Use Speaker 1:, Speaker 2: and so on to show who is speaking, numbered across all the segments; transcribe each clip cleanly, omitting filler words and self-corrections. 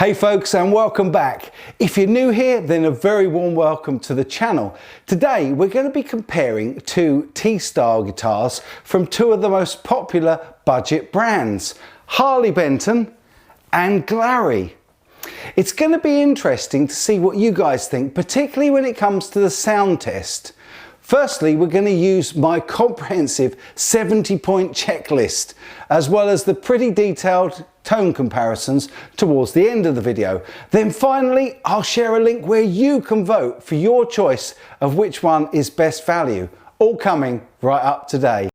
Speaker 1: Hey folks, and welcome back. If you're new here, then a very warm welcome to the channel. Today we're going to be comparing two T-style guitars from two of the most popular budget brands, Harley Benton and Glarry. It's going to be interesting to see what you guys think, particularly when it comes to the sound test. Firstly, we're going to use my comprehensive 70-point checklist, as well as the pretty detailed tone comparisons towards the end of the video. Then finally, I'll share a link where you can vote for your choice of which one is best value. All coming right up today.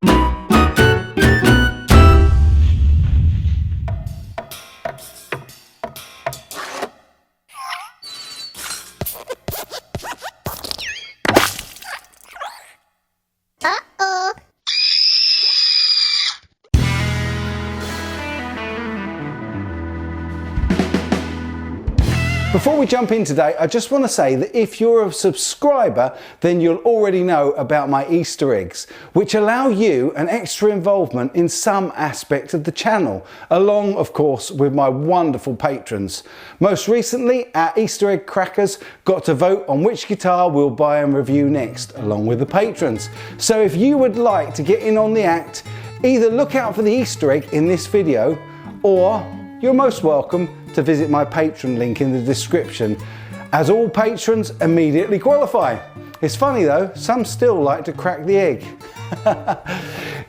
Speaker 1: Before we jump in today, I just want to say that if you're a subscriber, then you'll already know about my Easter eggs, which allow you an extra involvement in some aspect of the channel, along, of course, with my wonderful patrons. Most recently, our Easter egg crackers got to vote on which guitar we'll buy and review next, along with the patrons. So if you would like to get in on the act, either look out for the Easter egg in this video, or you're most welcome to visit my Patreon link in the description, as all patrons immediately qualify. It's funny though, some still like to crack the egg.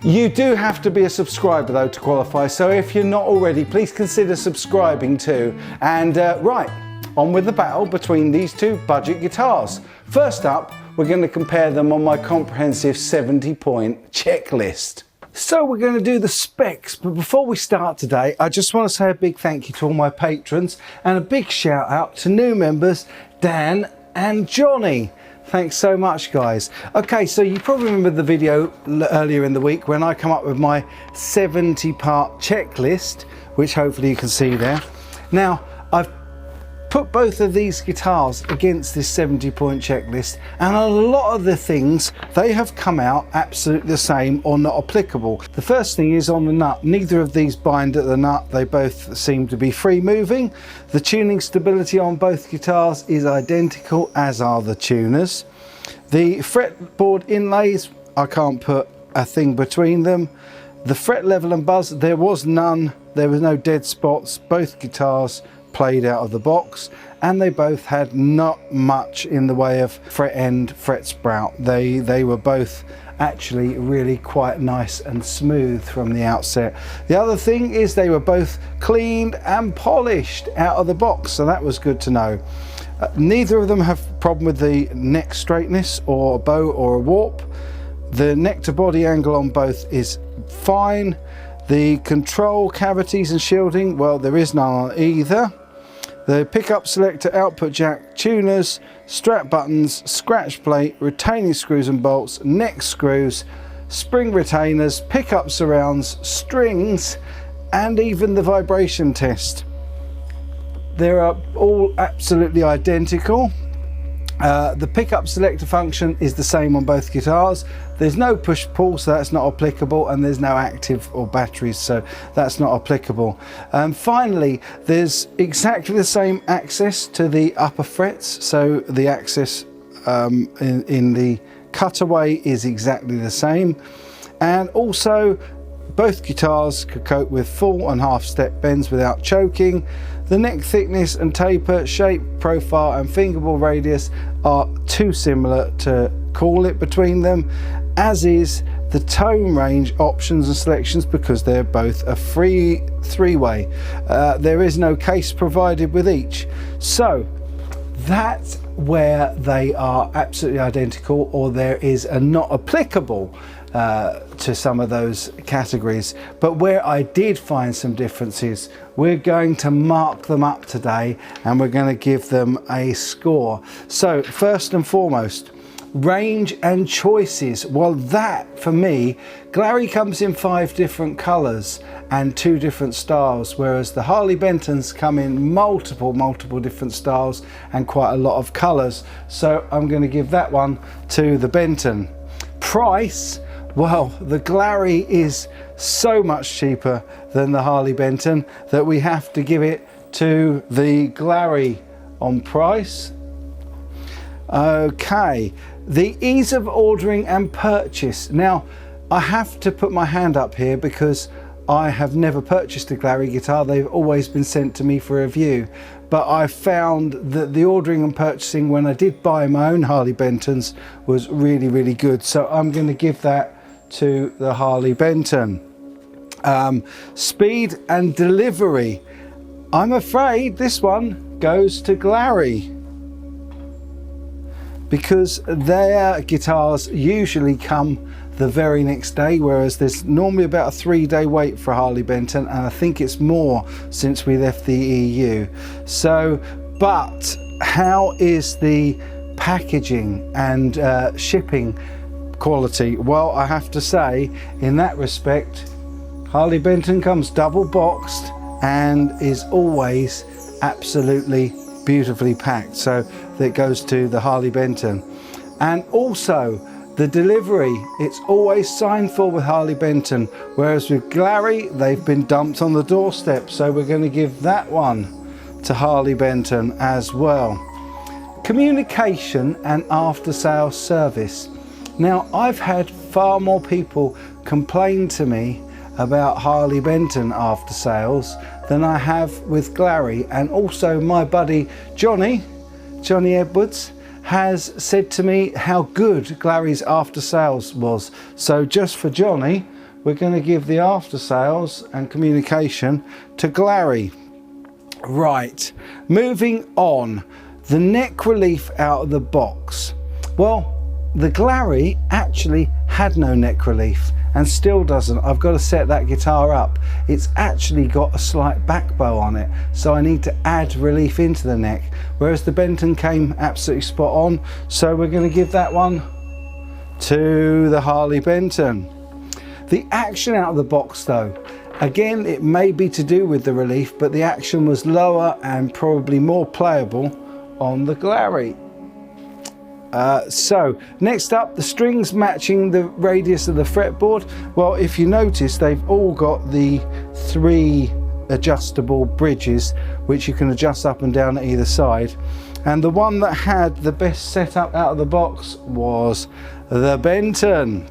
Speaker 1: You do have to be a subscriber though to qualify, so if you're not already, please consider subscribing too. And right, on with the battle between these two budget guitars. First up, we're going to compare them on my comprehensive 70-point checklist. So we're going to do the specs, but before we start today, I just want to say a big thank you to all my patrons and a big shout out to new members, Dan and Johnny. Thanks so much, guys. Okay, so you probably remember the video earlier in the week when I come up with my 70-part checklist, which hopefully you can see there. Now, I've put both of these guitars against this 70-point checklist, and a lot of the things, they have come out absolutely the same or not applicable. The first thing is on the nut. Neither of these bind at the nut. They both seem to be free moving. The tuning stability on both guitars is identical, as are the tuners. The fretboard inlays, I can't put a thing between them. The fret level and buzz, there was none. There was no dead spots. Both guitars played out of the box, and they both had not much in the way of fret end, fret sprout. They were both actually really quite nice and smooth from the outset. The other thing is they were both cleaned and polished out of the box, so that was good to know. Neither of them have a problem with the neck straightness or a bow or a warp. The neck to body angle on both is fine. The control cavities and shielding, well, there is none on either. The pickup selector, output jack, tuners, strap buttons, scratch plate, retaining screws and bolts, neck screws, spring retainers, pickup surrounds, strings, and even the vibration test. They are all absolutely identical. The pickup selector function is the same on both guitars. There's no push-pull, so that's not applicable, and there's no active or batteries, so that's not applicable. Finally, there's exactly the same access to the upper frets, so the access in the cutaway is exactly the same. And also, both guitars could cope with full and half step bends without choking. The neck thickness and taper, shape, profile and fingerboard radius are too similar to call it between them, as is the tone range options and selections, because they're both a free three-way. There is no case provided with each. So that's where they are absolutely identical, or there is a not applicable to some of those categories. But where I did find some differences, we're going to mark them up today and we're going to give them a score. So first and foremost, range and choices. Well, that for me, Glarry comes in 5 different colors and 2 different styles, whereas the Harley Bentons come in multiple different styles and quite a lot of colors. So I'm going to give that one to the Benton. Price, well, the Glarry is so much cheaper than the Harley Benton that we have to give it to the Glarry on price. Okay, the ease of ordering and purchase. Now, I have to put my hand up here because I have never purchased a Glarry guitar. They've always been sent to me for review. But I found that the ordering and purchasing when I did buy my own Harley Bentons was really, really good. So I'm going to give that to the Harley Benton. Speed and delivery. I'm afraid this one goes to Glarry, because their guitars usually come the very next day, whereas there's normally about a 3-day wait for Harley Benton, and I think it's more since we left the EU. So, but how is the packaging and shipping quality? Well, I have to say, in that respect, Harley Benton comes double boxed and is always absolutely beautifully packed. So that goes to the Harley Benton. And also the delivery, it's always signed for with Harley Benton, whereas with Glarry they've been dumped on the doorstep. So we're going to give that one to Harley Benton as well. Communication and after sales service. Now, I've had far more people complain to me about Harley Benton after sales than I have with Glarry, and also my buddy Johnny Edwards has said to me how good Glarry's after sales was. So just for Johnny, we're going to give the after sales and communication to Glarry. Right, moving on, the neck relief out of the box. Well, the Glarry actually had no neck relief and still doesn't. I've got to set that guitar up. It's actually got a slight back bow on it, so I need to add relief into the neck, whereas the Benton came absolutely spot on. So we're going to give that one to the Harley Benton. The action out of the box though, again, it may be to do with the relief, but the action was lower and probably more playable on the Glarry. So next up, the strings matching the radius of the fretboard. Well, if you notice, they've all got the 3 adjustable bridges which you can adjust up and down at either side, and the one that had the best setup out of the box was the Benton.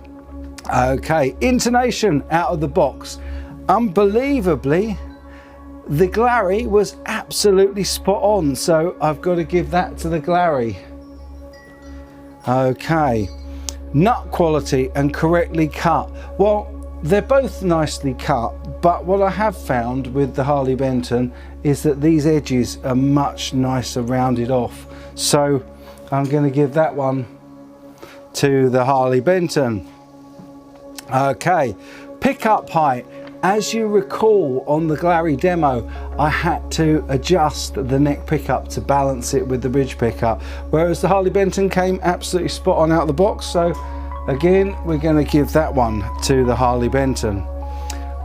Speaker 1: Okay, intonation out of the box. Unbelievably, the Glarry was absolutely spot on, so I've got to give that to the Glarry. Okay, nut quality and correctly cut. Well, they're both nicely cut, but what I have found with the Harley Benton is that these edges are much nicer rounded off. So I'm going to give that one to the Harley Benton. Okay, pickup height. As you recall, on the Glarry demo, I had to adjust the neck pickup to balance it with the bridge pickup, whereas the Harley Benton came absolutely spot on out of the box. So again, we're going to give that one to the Harley Benton.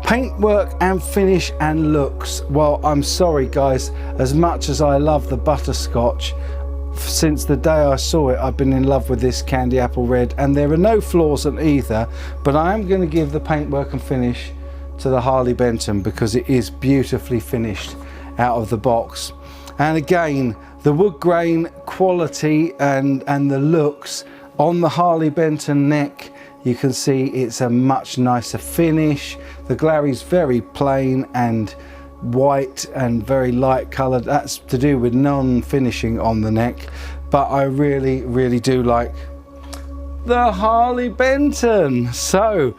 Speaker 1: Paintwork and finish and looks. Well, I'm sorry guys, as much as I love the butterscotch, since the day I saw it, I've been in love with this candy apple red, and there are no flaws on either, but I am going to give the paintwork and finish to the Harley Benton because it is beautifully finished out of the box. And again, the wood grain quality and the looks on the Harley Benton neck, you can see it's a much nicer finish. The Glarry's very plain and white and very light coloured. That's to do with non-finishing on the neck, but I really do like the Harley Benton. So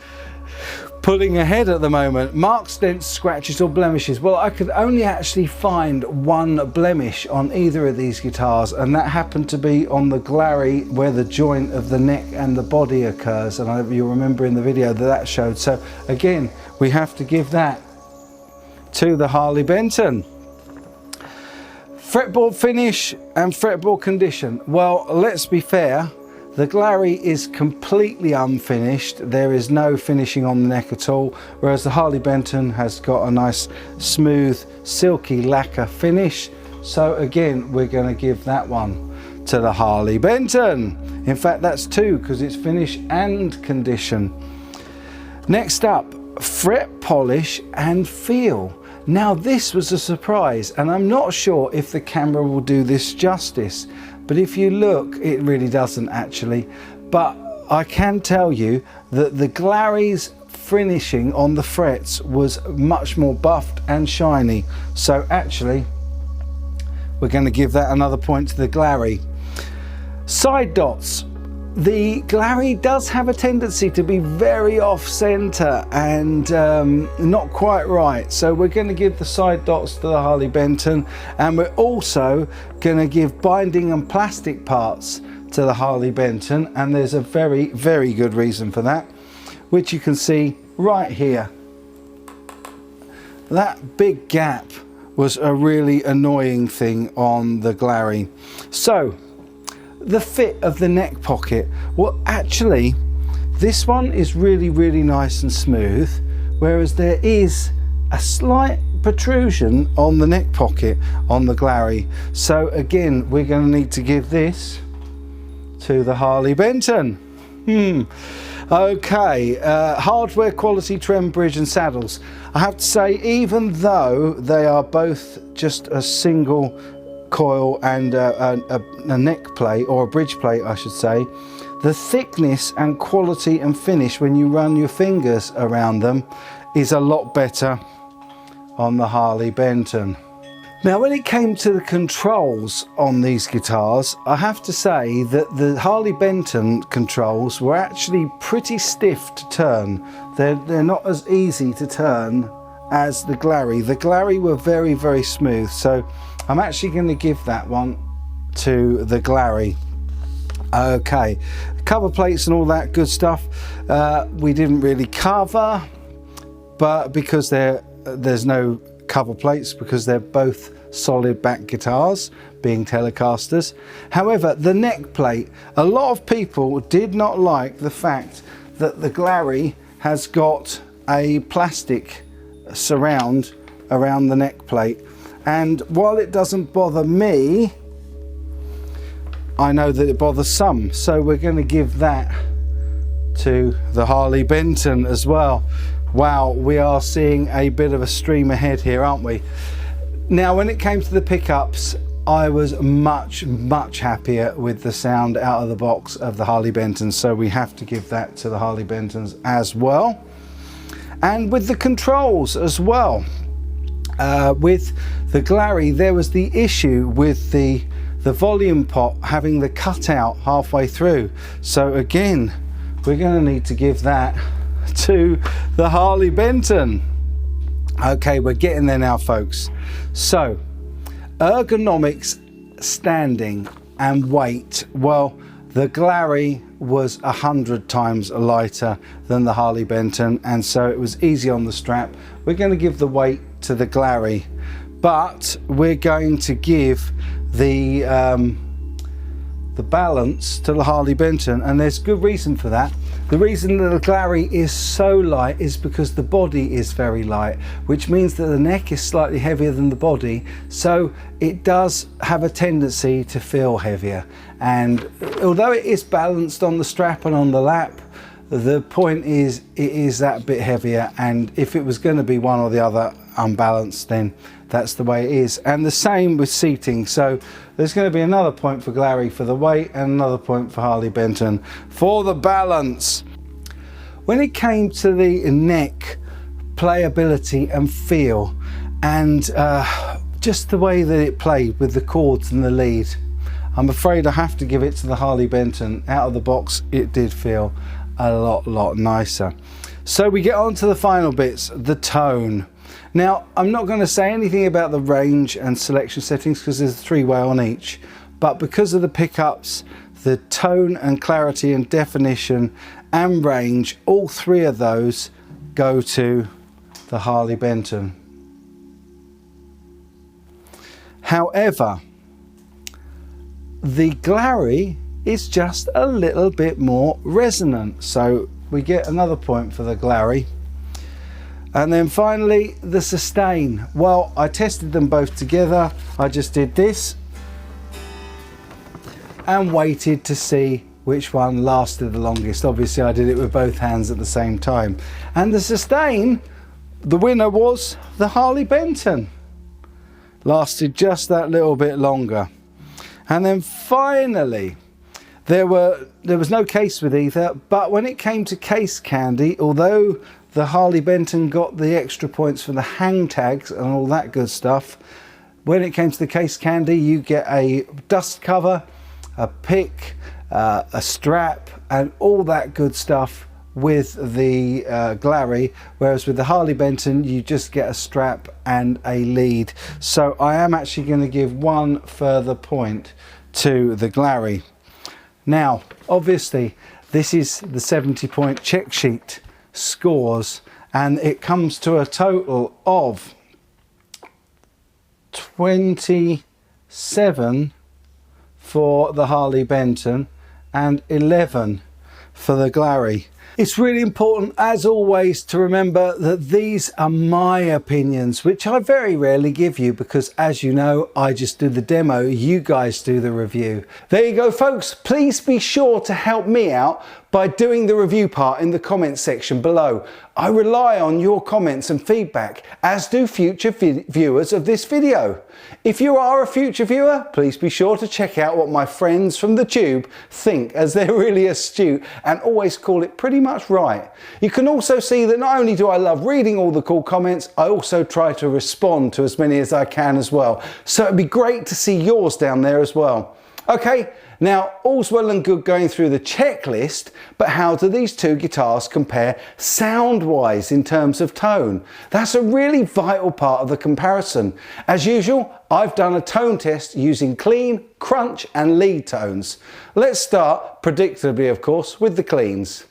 Speaker 1: pulling ahead at the moment, marks, dents, scratches or blemishes. Well, I could only actually find one blemish on either of these guitars, and that happened to be on the Glarry where the joint of the neck and the body occurs, and you'll remember in the video that showed. So again, we have to give that to the Harley Benton. Fretboard finish and fretboard condition. Well, let's be fair, the Glarry is completely unfinished. There is no finishing on the neck at all, whereas the Harley Benton has got a nice smooth silky lacquer finish. So again, we're going to give that one to the Harley Benton. In fact, that's 2 because it's finish and condition. Next up, fret polish and feel. Now this was a surprise, and I'm not sure if the camera will do this justice, but if you look, it really doesn't actually. But I can tell you that the Glarry's finishing on the frets was much more buffed and shiny. So actually, we're going to give that another point to the Glarry. Side dots. The Glarry does have a tendency to be very off center and not quite right. So we're going to give the side dots to the Harley Benton, and we're also going to give binding and plastic parts to the Harley Benton, and there's a very, very good reason for that, which you can see right here. That big gap was a really annoying thing on the Glarry. So the fit of the neck pocket, well actually this one is really, really nice and smooth, whereas there is a slight protrusion on the neck pocket on the Glarry. So again, we're going to need to give this to the Harley Benton. Okay, hardware quality trem, bridge and saddles. I have to say, even though they are both just a single coil and a neck plate, or a bridge plate I should say, the thickness and quality and finish when you run your fingers around them is a lot better on the Harley Benton. Now when it came to the controls on these guitars, I have to say that the Harley Benton controls were actually pretty stiff to turn. They're not as easy to turn as the Glarry. The Glarry were very, very smooth, so I'm actually going to give that one to the Glarry. Okay, cover plates and all that good stuff we didn't really cover, but because there's no cover plates because they're both solid back guitars being Telecasters. However, the neck plate, a lot of people did not like the fact that the Glarry has got a plastic surround around the neck plate, and while it doesn't bother me, I know that it bothers some, so we're going to give that to the Harley Benton as well. Wow, we are seeing a bit of a stream ahead here, aren't we? Now when it came to the pickups, I was much, much happier with the sound out of the box of the Harley Benton, so we have to give that to the Harley Bentons as well. And with the controls as well, with the Glarry there was the issue with the volume pot having the cutout halfway through, so again we're going to need to give that to the Harley Benton. Okay, we're getting there now folks. So ergonomics, standing and weight, well the Glarry was 100 times lighter than the Harley Benton, and so it was easy on the strap. We're going to give the weight to the Glarry, but we're going to give the balance to the Harley Benton, and there's good reason for that. The reason that the Glarry is so light is because the body is very light, which means that the neck is slightly heavier than the body, so it does have a tendency to feel heavier. And although it is balanced on the strap and on the lap, the point is it is that bit heavier, and if it was going to be one or the other unbalanced, then that's the way it is. And the same with seating, so there's going to be another point for Glarry for the weight and another point for Harley Benton for the balance. When it came to the neck playability and feel, and just the way that it played with the chords and the lead, I'm afraid I have to give it to the Harley Benton. Out of the box it did feel a lot nicer. So we get on to the final bits, the tone. Now I'm not going to say anything about the range and selection settings because there's a three-way on each, but because of the pickups, the tone and clarity and definition and range, all three of those go to the Harley Benton. However, the Glarry is just a little bit more resonant, so we get another point for the Glarry. And then finally the sustain. Well, I tested them both together. I just did this and waited to see which one lasted the longest. Obviously I did it with both hands at the same time, and the sustain the winner was the Harley Benton. Lasted just that little bit longer. And then finally, there was no case with either, but when it came to case candy, although the Harley Benton got the extra points for the hang tags and all that good stuff, when it came to the case candy, you get a dust cover, a pick, a strap, and all that good stuff with the Glarry, whereas with the Harley Benton you just get a strap and a lead. So I am actually going to give one further point to the Glarry. Now obviously this is the 70-point check sheet scores, and it comes to a total of 27 for the Harley Benton and 11 for the Glarry. It's really important, as always, to remember that these are my opinions, which I very rarely give you because, as you know, I just do the demo, you guys do the review. There you go, folks. Please be sure to help me out by doing the review part in the comments section below. I rely on your comments and feedback, as do future viewers of this video. If you are a future viewer, please be sure to check out what my friends from the tube think, as they're really astute and always call it pretty much right. You can also see that not only do I love reading all the cool comments, I also try to respond to as many as I can as well. So it'd be great to see yours down there as well. Okay, now all's well and good going through the checklist, but how do these two guitars compare sound-wise in terms of tone? That's a really vital part of the comparison. As usual, I've done a tone test using clean, crunch and lead tones. Let's start, predictably of course, with the cleans.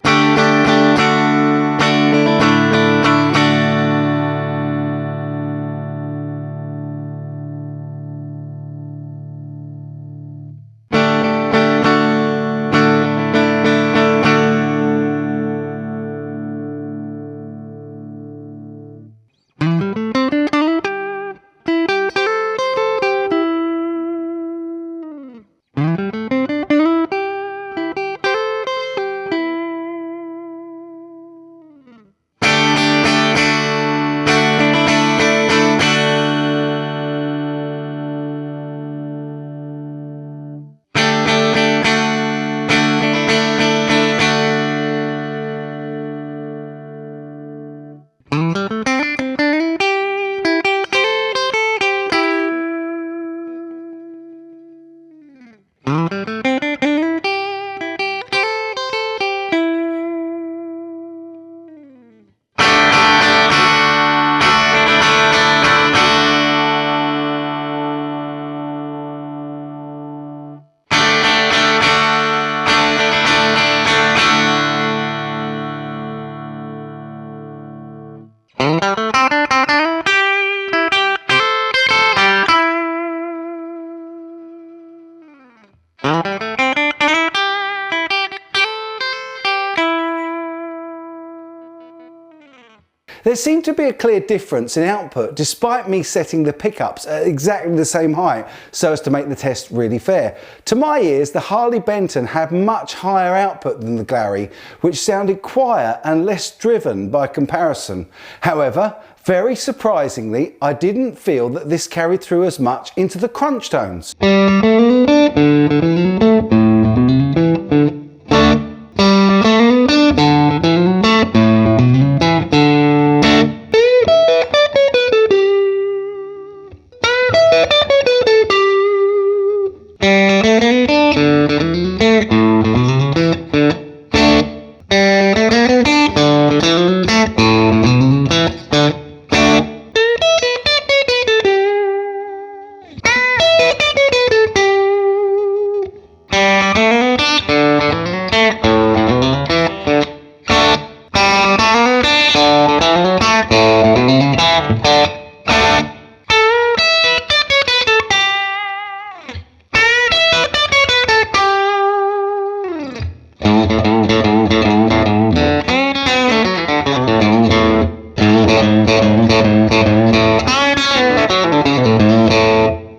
Speaker 1: There seemed to be a clear difference in output despite me setting the pickups at exactly the same height so as to make the test really fair. To my ears, the Harley Benton had much higher output than the Glarry, which sounded quiet and less driven by comparison. However, very surprisingly, I didn't feel that this carried through as much into the crunch tones.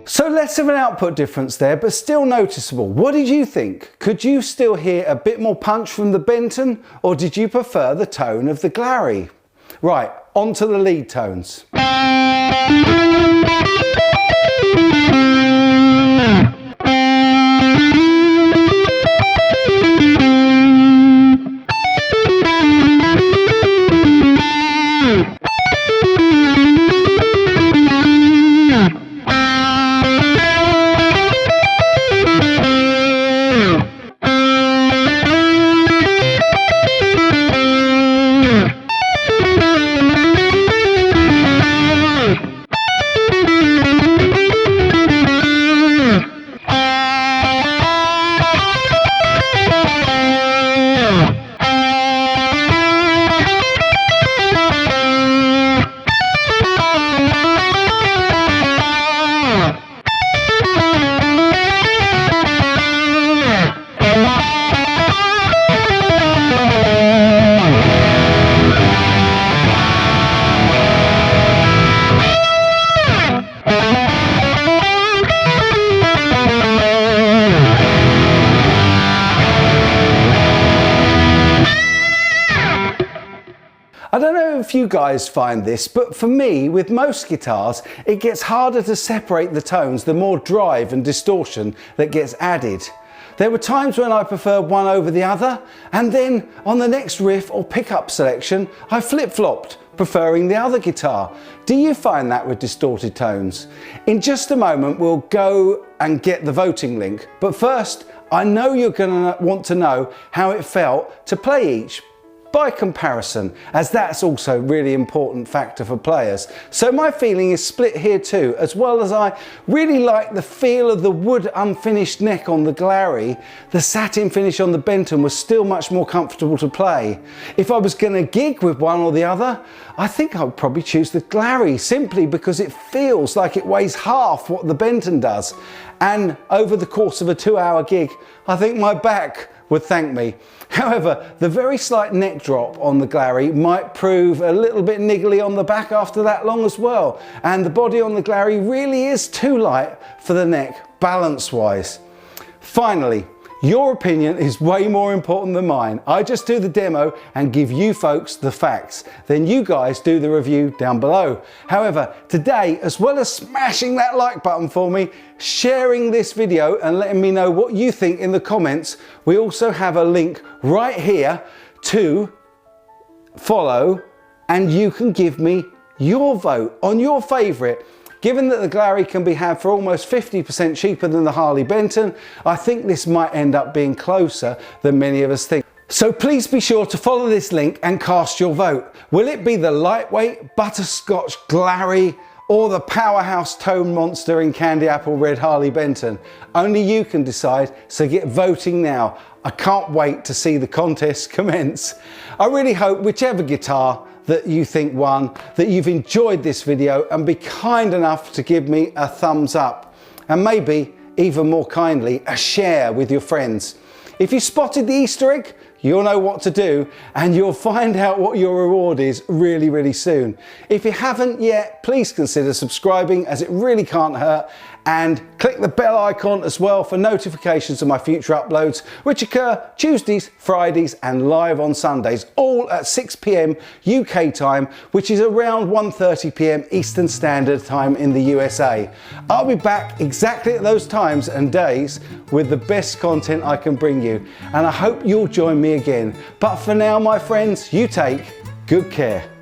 Speaker 1: So less of an output difference there, but still noticeable. What did you think? Could you still hear a bit more punch from the Benton, or did you prefer the tone of the Glarry? Right, onto the lead tones. I don't know if you guys find this, but for me, with most guitars, it gets harder to separate the tones the more drive and distortion that gets added. There were times when I preferred one over the other, and then on the next riff or pickup selection, I flip-flopped, preferring the other guitar. Do you find that with distorted tones? In just a moment, we'll go and get the voting link, but first, I know you're going to want to know how it felt to play each by comparison, as that's also a really important factor for players. So my feeling is split here too, as well as I really like the feel of the wood unfinished neck on the Glarry. The satin finish on the Benton was still much more comfortable to play. If I was going to gig with one or the other, I think I would probably choose the Glarry, simply because it feels like it weighs half what the Benton does. And over the course of a 2-hour gig, I think my back would thank me. However, the very slight neck drop on the Glarry might prove a little bit niggly on the back after that long as well. And the body on the Glarry really is too light for the neck, balance-wise. Finally, your opinion is way more important than mine. I just do the demo and give you folks the facts. Then you guys do the review down below. However, today, as well as smashing that like button for me, sharing this video and letting me know what you think in the comments, we also have a link right here to follow, and you can give me your vote on your favorite. Given that the Glarry can be had for almost 50% cheaper than the Harley Benton, I think this might end up being closer than many of us think. So please be sure to follow this link and cast your vote. Will it be the lightweight butterscotch Glarry or the powerhouse tone monster in candy apple red Harley Benton? Only you can decide, so get voting now. I can't wait to see the contest commence. I really hope whichever guitar that you think won, that you've enjoyed this video and be kind enough to give me a thumbs up, and maybe even more kindly a share with your friends. If you spotted the Easter egg, you'll know what to do, and you'll find out what your reward is really soon. If you haven't yet, please consider subscribing, as it really can't hurt, and click the bell icon as well for notifications of my future uploads, which occur Tuesdays, Fridays and live on Sundays, all at 6 p.m. UK time, which is around 1:30 p.m. Eastern Standard Time in the USA. I'll be back exactly at those times and days with the best content I can bring you, and I hope you'll join me again. But for now, my friends, you take good care.